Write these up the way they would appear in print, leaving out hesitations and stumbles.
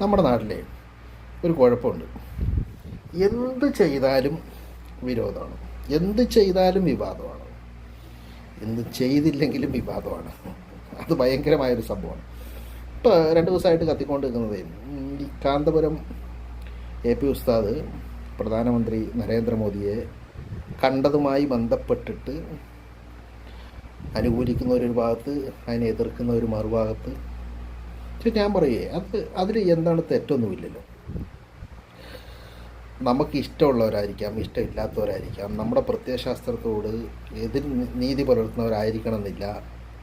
നമ്മുടെ നാട്ടിലെ ഒരു കുഴപ്പമുണ്ട്. എന്ത് ചെയ്താലും വിരോധമാണ്, എന്ത് ചെയ്താലും വിവാദമാണ്, എന്ത് ചെയ്തില്ലെങ്കിലും വിവാദമാണ്. അത് ഭയങ്കരമായൊരു സംഭവമാണ്. ഇപ്പോൾ 2 ദിവസമായിട്ട് കത്തിക്കൊണ്ട് നിൽക്കുന്നത് ഈ കാന്തപുരം AP ഉസ്താദ് പ്രധാനമന്ത്രി നരേന്ദ്രമോദിയെ കണ്ടതുമായി ബന്ധപ്പെട്ടിട്ട് അനുകൂലിക്കുന്ന ഒരു ഭാഗത്ത്, അതിനെ എതിർക്കുന്ന ഒരു മറുഭാഗത്ത്. പക്ഷെ ഞാൻ പറയേ, അതിൽ എന്താണ് തെറ്റൊന്നുമില്ലല്ലോ. നമുക്ക് ഇഷ്ടമുള്ളവരായിരിക്കാം, ഇഷ്ടമില്ലാത്തവരായിരിക്കാം, നമ്മുടെ പ്രത്യയശാസ്ത്രത്തോട് എതിർ നീതി പുലർത്തുന്നവരായിരിക്കണം എന്നില്ല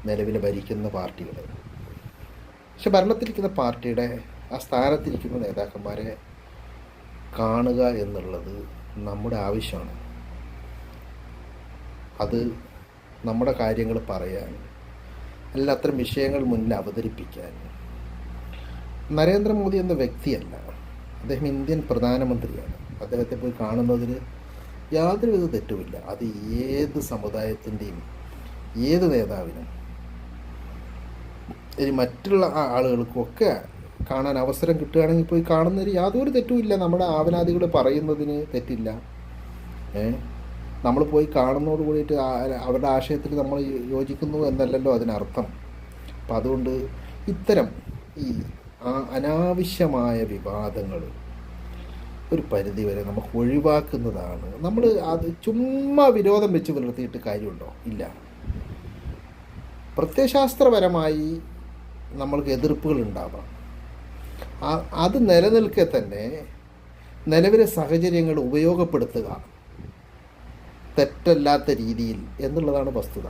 നിലവിൽ ഭരിക്കുന്ന പാർട്ടികൾ. പക്ഷെ ഭരണത്തിരിക്കുന്ന പാർട്ടിയുടെ ആ സ്ഥാനത്തിരിക്കുന്ന നേതാക്കന്മാരെ കാണുക എന്നുള്ളത് നമ്മുടെ ആവശ്യമാണ്. അത് നമ്മുടെ കാര്യങ്ങൾ പറയാൻ, അല്ല അത്തരം വിഷയങ്ങൾ മുന്നിൽ അവതരിപ്പിക്കാൻ. നരേന്ദ്രമോദി എന്ന വ്യക്തിയല്ല, അദ്ദേഹം ഇന്ത്യൻ പ്രധാനമന്ത്രിയാണ്. അദ്ദേഹത്തെ പോയി കാണുന്നതിൽ യാതൊരുവിധ തെറ്റുമില്ല. അത് ഏത് സമുദായത്തിൻ്റെയും ഏത് നേതാവിനും, ഇനി മറ്റുള്ള ആളുകൾക്കൊക്കെ കാണാൻ അവസരം കിട്ടുകയാണെങ്കിൽ പോയി കാണുന്നതിന് യാതൊരു തെറ്റുമില്ല. നമ്മുടെ ആവനാദികൾ പറയുന്നതിന് തെറ്റില്ല. നമ്മൾ പോയി കാണുന്നതോട് കൂടിയിട്ട് അവരുടെ ആശയത്തിൽ നമ്മൾ യോജിക്കുന്നു എന്നല്ലല്ലോ അതിനർത്ഥം. അപ്പം അതുകൊണ്ട് ഇത്തരം ഈ അനാവശ്യമായ വിവാദങ്ങൾ ഒരു പരിധിവരെ നമുക്ക് ഒഴിവാക്കുന്നതാണ്. നമ്മൾ അത് ചുമ്മാ വിരോധം വെച്ച് പുലർത്തിയിട്ട് കാര്യമുണ്ടോ? ഇല്ല. പ്രത്യയശാസ്ത്രപരമായി നമ്മൾക്ക് എതിർപ്പുകൾ ഉണ്ടാവാം. അത് നിലനിൽക്കെ തന്നെ നിലവിലെ സാഹചര്യങ്ങൾ ഉപയോഗപ്പെടുത്തുക തെറ്റല്ലാത്ത രീതിയിൽ എന്നുള്ളതാണ് വസ്തുത.